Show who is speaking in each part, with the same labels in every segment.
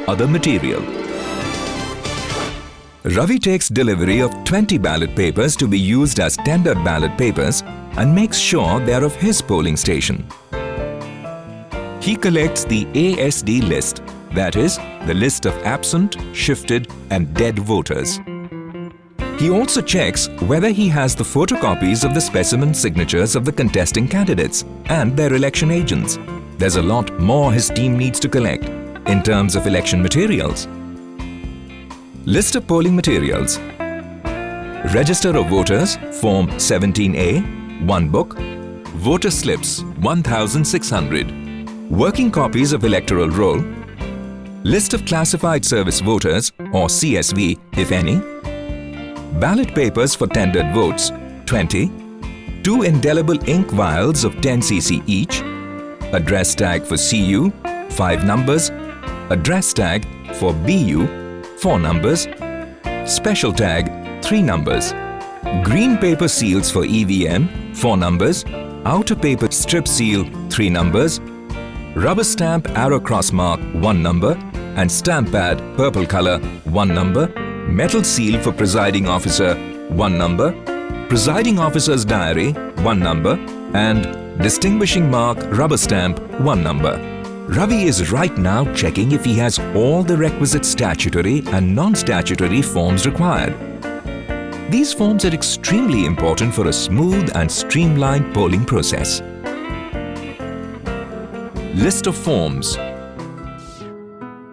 Speaker 1: other material. Ravi takes delivery of 20 ballot papers to be used as tendered ballot papers and makes sure they are of his polling station. He collects the ASD list, that is, the list of absent, shifted and dead voters. He also checks whether he has the photocopies of the specimen signatures of the contesting candidates and their election agents. There's a lot more his team needs to collect in terms of election materials. List of polling materials. Register of voters, Form 17A, 1 book. Voter slips, 1,600. Working copies of electoral roll. List of classified service voters, or CSV, if any. Ballot papers for tendered votes, 20. 2 indelible ink vials of 10 cc each. Address tag for CU, 5 numbers. Address tag for BU, 4 numbers. Special tag, 3 numbers. Green paper seals for EVM, 4 numbers. Outer paper strip seal, 3 numbers. Rubber stamp arrow cross mark, 1 number. And stamp pad, purple color, 1 number. Metal seal for presiding officer, 1 number. Presiding officer's diary, 1 number. And distinguishing mark, rubber stamp, 1 number. Ravi is right now checking if he has all the requisite statutory and non-statutory forms required. These forms are extremely important for a smooth and streamlined polling process. List of forms.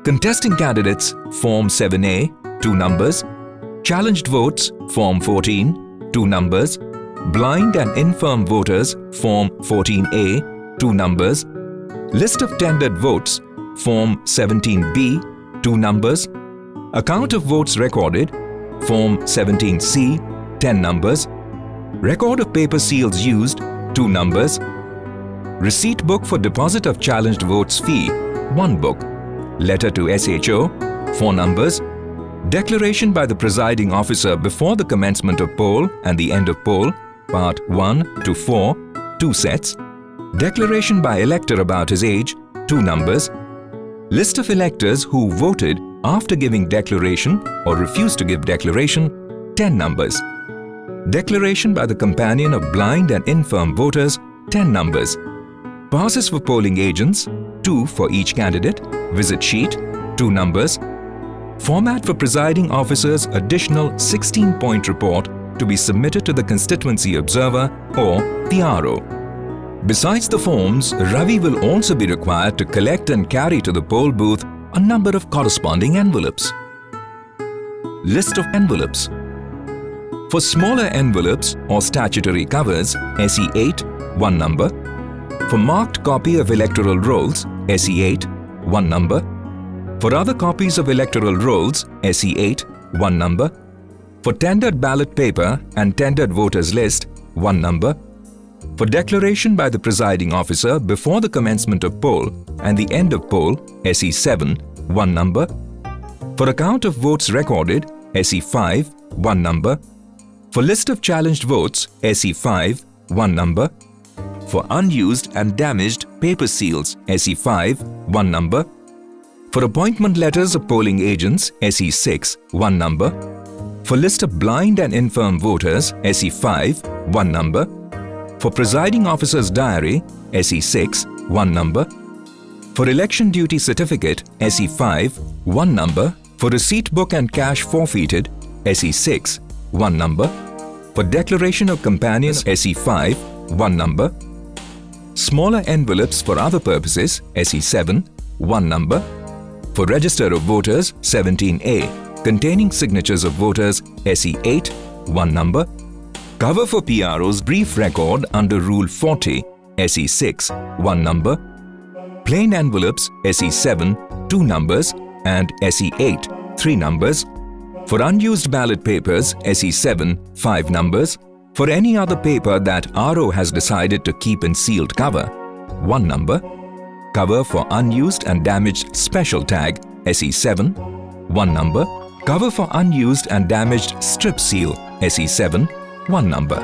Speaker 1: Contesting candidates, Form 7A, 2 numbers. Challenged votes, Form 14, 2 numbers. Blind and infirm voters, Form 14A, 2 numbers. List of tendered votes, Form 17B, 2 numbers. Account of votes recorded, Form 17C, 10 numbers. Record of paper seals used, 2 numbers. Receipt book for deposit of challenged votes fee, 1 book. Letter to SHO, 4 numbers. Declaration by the presiding officer before the commencement of poll and the end of poll, Part 1 to 4, 2 sets. Declaration by elector about his age, 2 numbers. List of electors who voted after giving declaration or refused to give declaration, 10 numbers. Declaration by the companion of blind and infirm voters, 10 numbers. Passes for polling agents, 2 for each candidate. Visit sheet, 2 numbers. Format for presiding officer's additional 16-point report to be submitted to the constituency observer or the RO. Besides the forms, Ravi will also be required to collect and carry to the poll booth a number of corresponding envelopes. List of envelopes. For smaller envelopes or statutory covers, SE8, 1 number. For marked copy of electoral rolls, SE8, 1 number. For other copies of electoral rolls, SE8, 1 number. For tendered ballot paper and tendered voters list, 1 number. For declaration by the presiding officer before the commencement of poll and the end of poll, SE7, 1 number. For account of votes recorded, SE5, 1 number. For list of challenged votes, SE5, 1 number. For unused and damaged paper seals, SE5, 1 number. For appointment letters of polling agents, SE6, 1 number. For list of blind and infirm voters, SE5, 1 number. For presiding officer's diary, SE6, 1 number. For election duty certificate, SE5, 1 number. For receipt book and cash forfeited, SE6, 1 number. For declaration of companions, SE5, 1 number. Smaller envelopes for other purposes, SE7, 1 number. For register of voters, 17A, containing signatures of voters, SE8, 1 number. Cover for PRO's brief record under Rule 40, SE6, 1 number. Plain envelopes, SE7, 2 numbers and SE8, 3 numbers. For unused ballot papers, SE7, 5 numbers. For any other paper that RO has decided to keep in sealed cover, 1 number. Cover for unused and damaged special tag, SE7, 1 number. Cover for unused and damaged strip seal, SE7, 1 number.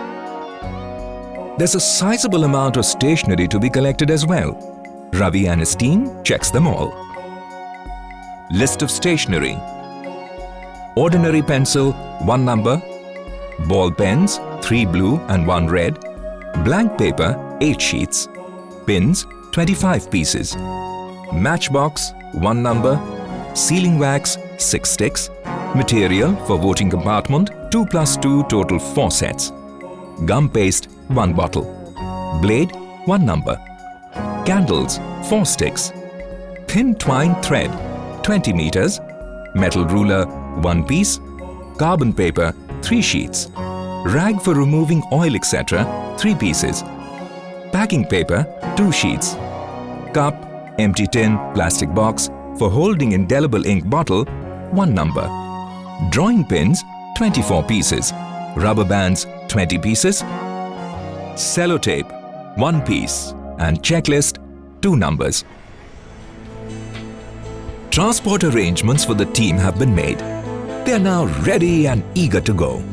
Speaker 1: There's a sizable amount of stationery to be collected as well. Ravi and his team checks them all. List of stationery. Ordinary pencil, 1 number. Ball pens, 3 blue and 1 red. Blank paper, 8 sheets. Pins, 25 pieces. Matchbox, 1 number. Sealing wax, 6 sticks. Material for voting compartment, 2 plus 2 total 4 sets. Gum paste, 1 bottle. Blade, 1 number. Candles, 4 sticks. Thin twine thread, 20 meters. Metal ruler, 1 piece. Carbon paper, 3 sheets. Rag for removing oil etc., 3 pieces. Packing paper, 2 sheets. Cup, empty tin, plastic box for holding indelible ink bottle, 1 number. Drawing pins, 24 pieces. Rubber bands, 20 pieces. Sellotape, 1 piece. And checklist, 2 numbers. Transport arrangements for the team have been made. They are now ready and eager to go.